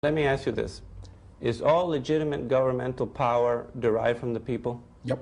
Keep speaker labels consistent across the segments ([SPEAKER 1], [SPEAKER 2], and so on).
[SPEAKER 1] Let me ask you this. Is all legitimate governmental power derived from the people?
[SPEAKER 2] Yep.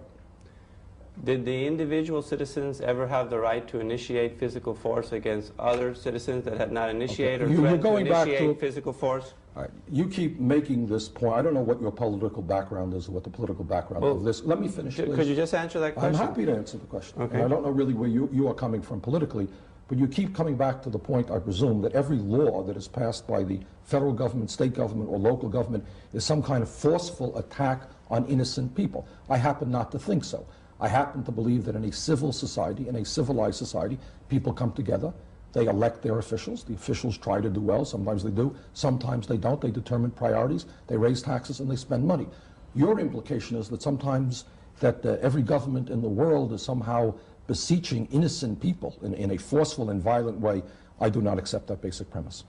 [SPEAKER 1] Did the individual citizens ever have the right to initiate physical force against other citizens that had not initiated or threatened to initiate physical force?
[SPEAKER 2] All right. You keep making this point. I don't know what your political background is or what the political background of this. Let me finish, please.
[SPEAKER 1] Could you just answer that question?
[SPEAKER 2] I'm happy to answer the question.
[SPEAKER 1] Okay.
[SPEAKER 2] And I don't know really where you are coming from politically, but you keep coming back to the point, I presume, that every law that is passed by the federal government, state government, or local government is some kind of forceful attack on innocent people. I happen not to think so. I happen to believe that in a civil society, in a civilized society, people come together, they elect their officials, the officials try to do well, sometimes they do, sometimes they don't, they determine priorities, they raise taxes and they spend money. Your implication is that sometimes that every government in the world is somehow beseeching innocent people in a forceful and violent way. I do not accept that basic premise.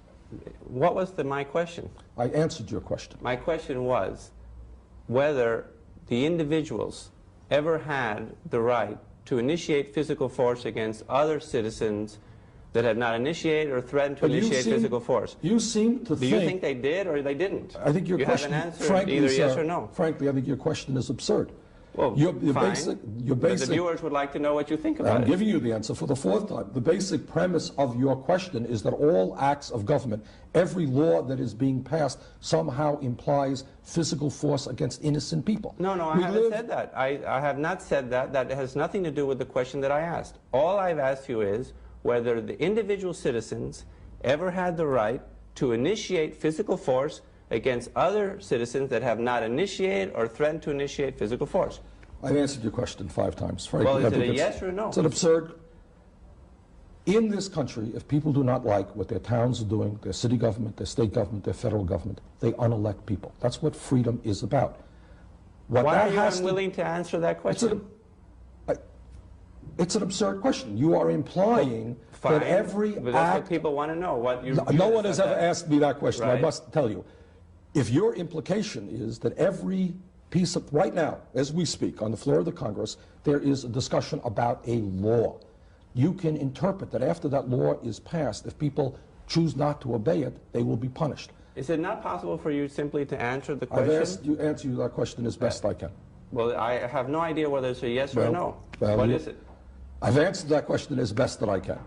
[SPEAKER 1] What was my question?
[SPEAKER 2] I answered your question.
[SPEAKER 1] My question was whether the individuals ever had the right to initiate physical force against other citizens that had not initiated or threatened to initiate physical force.
[SPEAKER 2] You seem to think...
[SPEAKER 1] Do you think they did or they didn't?
[SPEAKER 2] I think your question...
[SPEAKER 1] You haven't answered
[SPEAKER 2] frankly,
[SPEAKER 1] either
[SPEAKER 2] sir,
[SPEAKER 1] yes or no.
[SPEAKER 2] Frankly, I think your question is absurd.
[SPEAKER 1] Well,
[SPEAKER 2] your
[SPEAKER 1] fine.
[SPEAKER 2] basic,
[SPEAKER 1] but the viewers would like to know what you think about it.
[SPEAKER 2] I'm giving you the answer for the fourth time. The basic premise of your question is that all acts of government, every law that is being passed, somehow implies physical force against innocent people.
[SPEAKER 1] No, I haven't said that. I have not said that. That has nothing to do with the question that I asked. All I've asked you is whether the individual citizens ever had the right to initiate physical force against other citizens that have not initiated or threatened to initiate physical force.
[SPEAKER 2] I've answered your question 5 times.
[SPEAKER 1] Frankly, well, is it a yes or no?
[SPEAKER 2] It's an absurd... In this country, if people do not like what their towns are doing, their city government, their state government, their federal government, they unelect people. That's what freedom is about.
[SPEAKER 1] Why are you unwilling to answer that question?
[SPEAKER 2] It's an absurd question. You are implying that every
[SPEAKER 1] but that's what people want to know.
[SPEAKER 2] No one has ever asked me that question.
[SPEAKER 1] Right?
[SPEAKER 2] I must tell you. If your implication is that every piece of... Right now, as we speak, on the floor of the Congress, there is a discussion about a law. You can interpret that after that law is passed, if people choose not to obey it, they will be punished.
[SPEAKER 1] Is it not possible for you simply to answer the question?
[SPEAKER 2] I've asked you answer that question as best I can.
[SPEAKER 1] Well, I have no idea whether it's a yes or a no.
[SPEAKER 2] Well,
[SPEAKER 1] what is it?
[SPEAKER 2] I've answered that question as best that I can.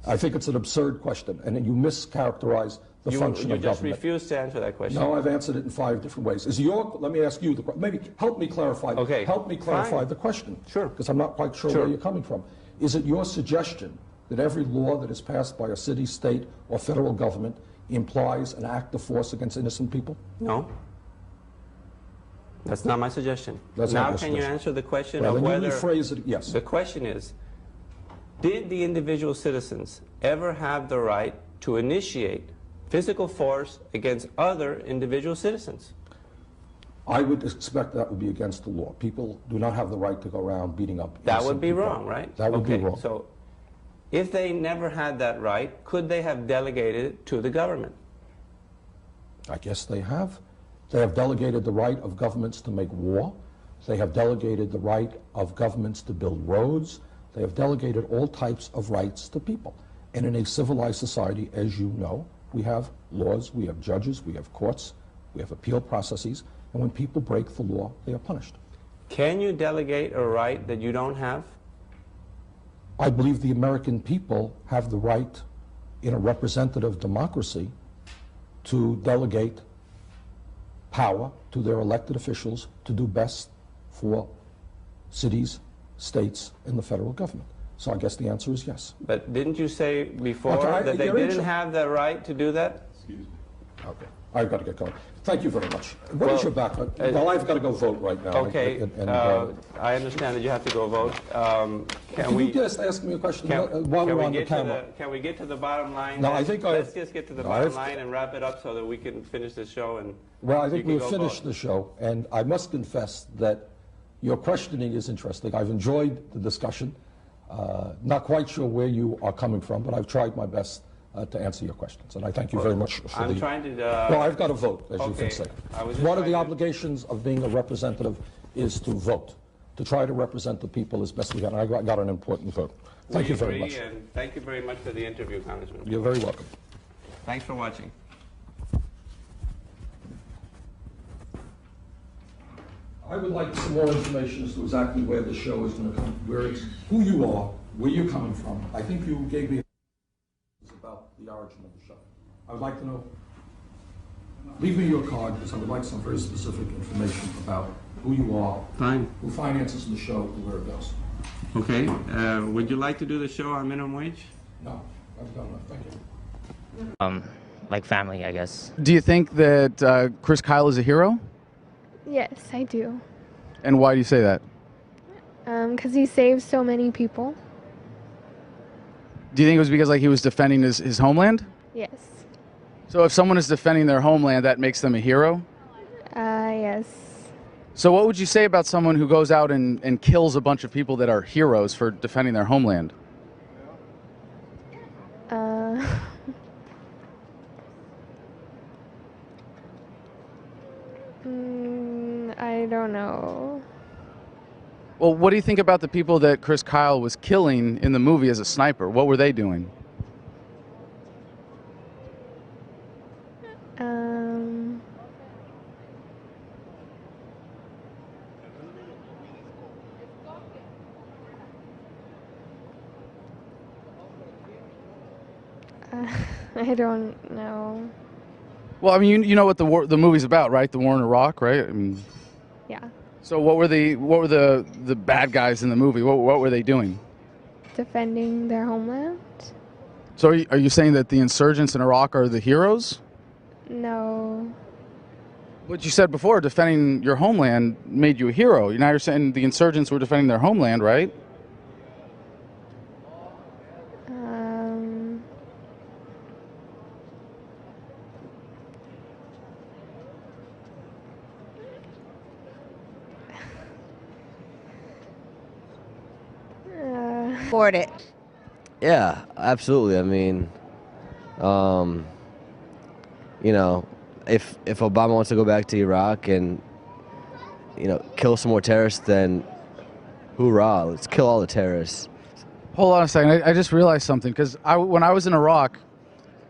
[SPEAKER 2] I think it's an absurd question, and you mischaracterize the function of government.
[SPEAKER 1] You just refuse to answer that question.
[SPEAKER 2] No, I've answered it in 5 different ways. Let me ask you the question. Maybe help me clarify.
[SPEAKER 1] Okay.
[SPEAKER 2] Help me clarify the question.
[SPEAKER 1] Sure.
[SPEAKER 2] Because I'm not quite sure where you're coming from. Is it your suggestion that every law that is passed by a city, state, or federal government implies an act of force against innocent people?
[SPEAKER 1] No. That's not my suggestion.
[SPEAKER 2] That's
[SPEAKER 1] now
[SPEAKER 2] not your
[SPEAKER 1] can
[SPEAKER 2] suggestion.
[SPEAKER 1] You answer the question
[SPEAKER 2] well,
[SPEAKER 1] of whether...
[SPEAKER 2] You rephrase it, yes.
[SPEAKER 1] The question is, did the individual citizens ever have the right to initiate physical force against other individual citizens?
[SPEAKER 2] I would expect that would be against the law. People do not have the right to go around beating up innocent people.
[SPEAKER 1] That would be wrong, right?
[SPEAKER 2] That would be wrong.
[SPEAKER 1] So if they never had that right, could they have delegated it to the government?
[SPEAKER 2] I guess they have. They have delegated the right of governments to make war. They have delegated the right of governments to build roads. They have delegated all types of rights to people. And in a civilized society, as you know, we have laws, we have judges, we have courts, we have appeal processes, and when people break the law, they are punished.
[SPEAKER 1] Can you delegate a right that you don't have?
[SPEAKER 2] I believe the American people have the right in a representative democracy to delegate power to their elected officials to do best for cities, states, and the federal government. So I guess the answer is yes.
[SPEAKER 1] But didn't you say before that they didn't have the right to do that?
[SPEAKER 2] Excuse me. Okay. I've got to get going. Thank you very much. What is your background? Well, I've got to go vote right now.
[SPEAKER 1] Okay. I understand that you have to go vote.
[SPEAKER 2] Can you just ask me a question while we're on the camera?
[SPEAKER 1] Can we get to the bottom line?
[SPEAKER 2] No, I think
[SPEAKER 1] let's just get to the bottom line and wrap it up so that we can finish the show.
[SPEAKER 2] Well, I think we've finished the show, and I must confess that your questioning is interesting. I've enjoyed the discussion. Not quite sure where you are coming from, but I've tried my best to answer your questions, and I thank you very much for
[SPEAKER 1] I'm trying to...
[SPEAKER 2] well, I've got to vote, as you can say. One of the obligations of being a representative is to vote, to try to represent the people as best we can. I got an important vote. Thank you very much.
[SPEAKER 1] And thank you very much for the interview, Congressman.
[SPEAKER 2] You're very welcome.
[SPEAKER 1] Thanks for watching.
[SPEAKER 2] I would like some more information as to exactly where the show is going to come, who you are, where you're coming from. I think you gave me about the origin of the show. I would like to know. Leave me your card because I would like some very specific information about who you are,
[SPEAKER 1] Fine.
[SPEAKER 2] who finances the show, and where it goes.
[SPEAKER 1] Okay. Would you like to do the show on minimum wage?
[SPEAKER 2] No, I've done that. Thank you.
[SPEAKER 3] Like family, I guess.
[SPEAKER 4] Do you think that Chris Kyle is a hero?
[SPEAKER 5] Yes, I do.
[SPEAKER 4] And why do you say that?
[SPEAKER 5] Because he saved so many people.
[SPEAKER 4] Do you think it was because like he was defending his homeland?
[SPEAKER 5] Yes.
[SPEAKER 4] So if someone is defending their homeland, that makes them a hero?
[SPEAKER 5] Yes.
[SPEAKER 4] So what would you say about someone who goes out and kills a bunch of people that are heroes for defending their homeland?
[SPEAKER 5] I don't know.
[SPEAKER 4] Well, what do you think about the people that Chris Kyle was killing in the movie as a sniper? What were they doing?
[SPEAKER 5] I don't know.
[SPEAKER 4] Well, I mean, you know what the movie's about, right? The war in Iraq, right? I mean,
[SPEAKER 5] Yeah.
[SPEAKER 4] so what were the bad guys in the movie? What were they doing?
[SPEAKER 5] Defending their homeland?
[SPEAKER 4] So are you saying that the insurgents in Iraq are the heroes?
[SPEAKER 5] No.
[SPEAKER 4] What you said before, defending your homeland made you a hero. Now you're saying the insurgents were defending their homeland, right?
[SPEAKER 6] Afford it.
[SPEAKER 7] Yeah, absolutely. I mean, you know, if Obama wants to go back to Iraq and, you know, kill some more terrorists, then hoorah, let's kill all the terrorists.
[SPEAKER 4] Hold on a second. I just realized something because when I was in Iraq,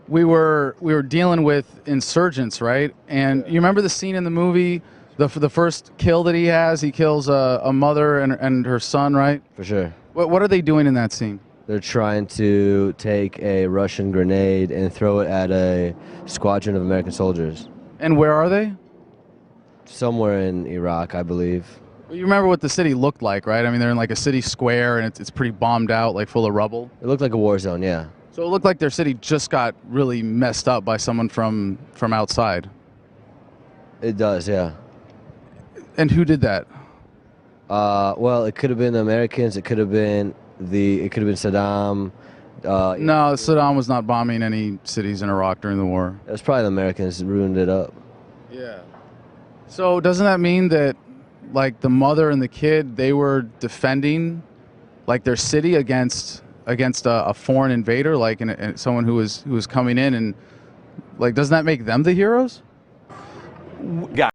[SPEAKER 4] we were dealing with insurgents, right? And you remember the scene in the movie, the first kill that he has? He kills a mother and her son, right?
[SPEAKER 7] For sure.
[SPEAKER 4] What are they doing in that scene?
[SPEAKER 7] They're trying to take a Russian grenade and throw it at a squadron of American soldiers.
[SPEAKER 4] And where are they?
[SPEAKER 7] Somewhere in Iraq, I believe.
[SPEAKER 4] You remember what the city looked like, right? I mean, they're in like a city square and it's pretty bombed out, like full of rubble.
[SPEAKER 7] It looked like a war zone, yeah.
[SPEAKER 4] So it looked like their city just got really messed up by someone from outside.
[SPEAKER 7] It does, yeah.
[SPEAKER 4] And who did that?
[SPEAKER 7] Well, it could have been the Americans. It could have been Saddam.
[SPEAKER 4] No, Saddam was not bombing any cities in Iraq during the war.
[SPEAKER 7] It was probably the Americans that ruined it up.
[SPEAKER 4] Yeah. So doesn't that mean that, like, the mother and the kid, they were defending, like, their city against a foreign invader, like, and someone who was coming in, and, like, doesn't that make them the heroes?